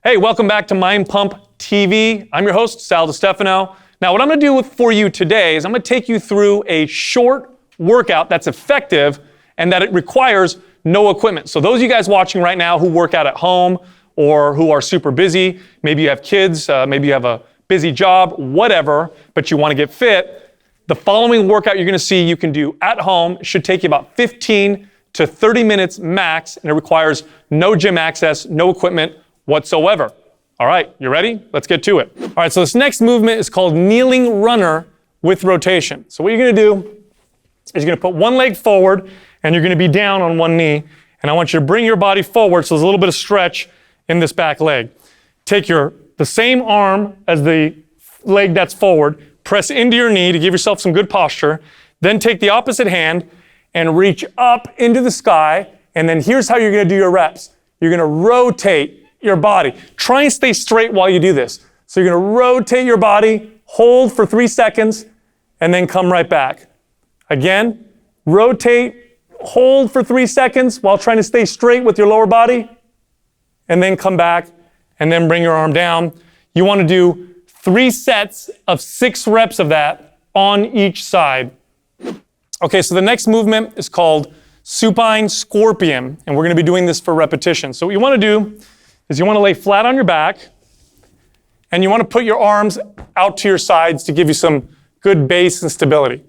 Hey, welcome back to Mind Pump TV. I'm your host, Sal DiStefano. Now, what I'm going to do for you today is I'm going to take you through a short workout that's effective and that it requires no equipment. So those of you guys watching right now who work out at home or who are super busy, maybe you have kids, maybe you have a busy job, whatever, but you want to get fit, the following workout you're going to see you can do at home. It should take you about 15 to 30 minutes max, and it requires no gym access, no equipment whatsoever. All right, you ready? Let's get to it. All right, so this next movement is called kneeling runner with rotation. So what you're going to do is you're going to put one leg forward and you're going to be down on one knee, and I want you to bring your body forward so there's a little bit of stretch in this back leg. Take the same arm as the leg that's forward, press into your knee to give yourself some good posture, then take the opposite hand and reach up into the sky, and then here's how you're going to do your reps. You're going to rotate your body. Try and stay straight while you do this. So you're going to rotate your body, hold for 3 seconds, and then come right back. Again, rotate, hold for 3 seconds while trying to stay straight with your lower body, and then come back, and then bring your arm down. You want to do 3 sets of 6 reps of that on each side. Okay, so the next movement is called Supine Scorpion, and we're going to be doing this for repetition. So what you want to do is you want to lay flat on your back, and you want to put your arms out to your sides to give you some good base and stability.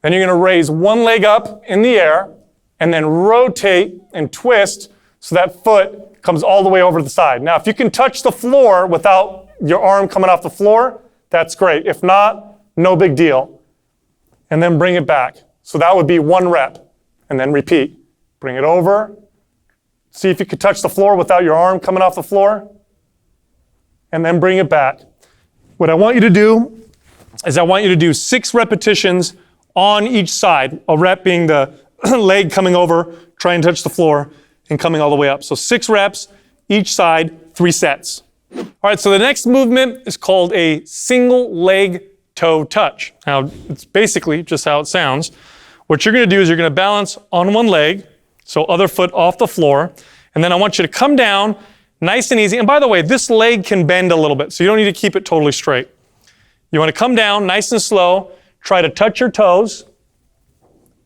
Then you're going to raise one leg up in the air, and then rotate and twist so that foot comes all the way over to the side. Now, if you can touch the floor without your arm coming off the floor, that's great. If not, no big deal. And then bring it back. So that would be 1 rep, and then repeat. Bring it over. See if you could touch the floor without your arm coming off the floor, and then bring it back. What I want you to do is I want you to do 6 repetitions on each side, a rep being the leg coming over, trying to touch the floor, and coming all the way up. So 6 reps, each side, 3 sets. All right, so the next movement is called a single leg toe touch. Now, it's basically just how it sounds. What you're going to do is you're going to balance on one leg, so other foot off the floor, and then I want you to come down nice and easy. And by the way, this leg can bend a little bit, so you don't need to keep it totally straight. You want to come down nice and slow, try to touch your toes,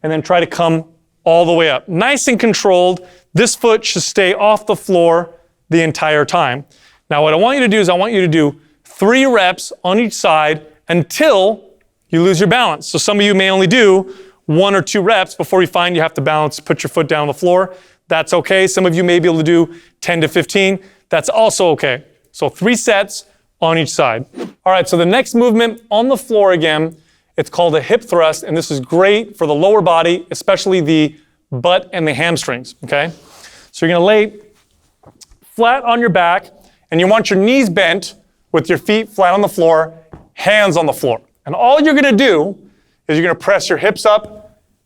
and then try to come all the way up. Nice and controlled. This foot should stay off the floor the entire time. Now, what I want you to do is I want you to do 3 reps on each side until you lose your balance. So some of you may only do 1 or 2 reps before you find you have to balance, put your foot down on the floor. That's okay. Some of you may be able to do 10 to 15. That's also okay. So 3 sets on each side. All right, so the next movement on the floor again, it's called a hip thrust, and this is great for the lower body, especially the butt and the hamstrings, okay? So you're gonna lay flat on your back, and you want your knees bent with your feet flat on the floor, hands on the floor. And all you're gonna do is you're gonna press your hips up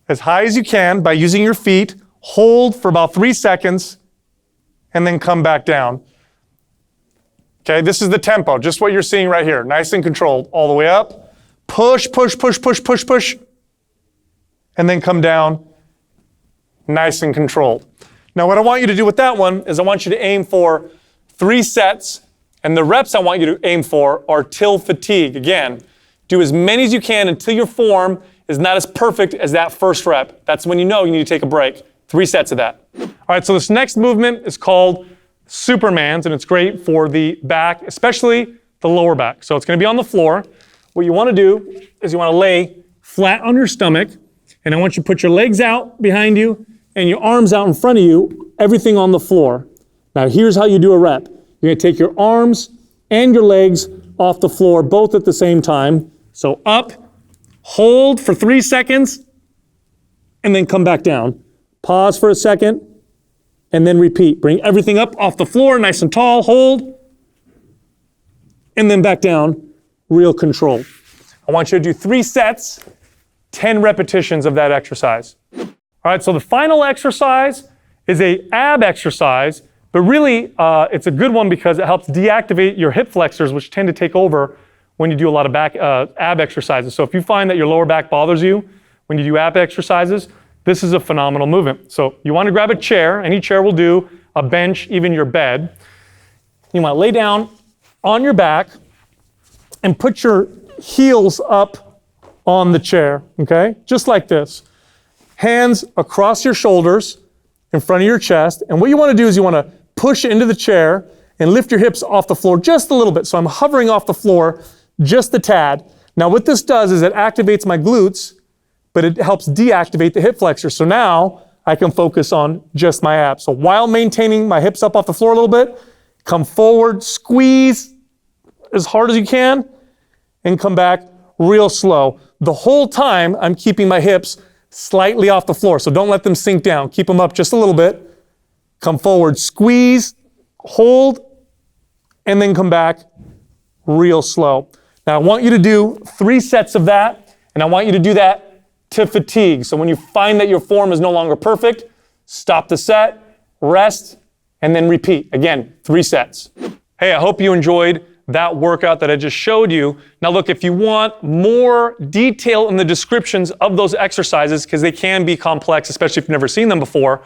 as high as you can by using your feet, hold for about 3 seconds, and then come back down. Okay, this is the tempo, just what you're seeing right here, nice and controlled, all the way up, push, push, push, push, push, push, and then come down, nice and controlled. Now what I want you to do with that one is I want you to aim for 3 sets, and the reps I want you to aim for are till fatigue. Again, do as many as you can until your form is not as perfect as that first rep. That's when you know you need to take a break. 3 sets of that. All right, so this next movement is called Superman's, and it's great for the back, especially the lower back. So it's going to be on the floor. What you want to do is you want to lay flat on your stomach, and I want you to put your legs out behind you and your arms out in front of you, everything on the floor. Now here's how you do a rep. You're going to take your arms and your legs off the floor both at the same time. So up, hold for 3 seconds, and then come back down. Pause for a second, and then repeat. Bring everything up off the floor, nice and tall, hold, and then back down, real control. I want you to do 3 sets, 10 repetitions of that exercise. All right, so the final exercise is a ab exercise, but really it's a good one because it helps deactivate your hip flexors, which tend to take over when you do a lot of ab exercises. So if you find that your lower back bothers you when you do ab exercises, this is a phenomenal movement. So you want to grab a chair, any chair will do, a bench, even your bed. You want to lay down on your back and put your heels up on the chair, okay? Just like this. Hands across your shoulders in front of your chest. And what you want to do is you want to push into the chair and lift your hips off the floor just a little bit. So I'm hovering off the floor just a tad. Now what this does is it activates my glutes, but it helps deactivate the hip flexor. So now I can focus on just my abs. So while maintaining my hips up off the floor a little bit, come forward, squeeze as hard as you can, and come back real slow. The whole time I'm keeping my hips slightly off the floor, so don't let them sink down. Keep them up just a little bit. Come forward, squeeze, hold, and then come back real slow. Now I want you to do 3 sets of that, and I want you to do that to fatigue. So when you find that your form is no longer perfect, stop the set, rest, and then repeat. Again, 3 sets. Hey, I hope you enjoyed that workout that I just showed you. Now look, if you want more detail in the descriptions of those exercises, because they can be complex, especially if you've never seen them before,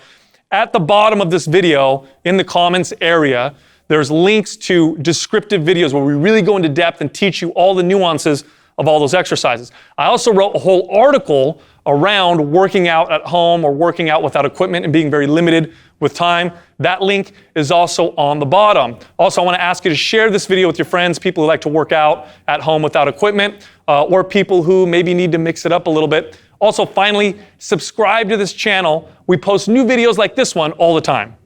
at the bottom of this video, in the comments area, there's links to descriptive videos where we really go into depth and teach you all the nuances of all those exercises. I also wrote a whole article around working out at home or working out without equipment and being very limited with time. That link is also on the bottom. Also, I want to ask you to share this video with your friends, people who like to work out at home without equipment, or people who maybe need to mix it up a little bit. Also, finally, subscribe to this channel. We post new videos like this one all the time.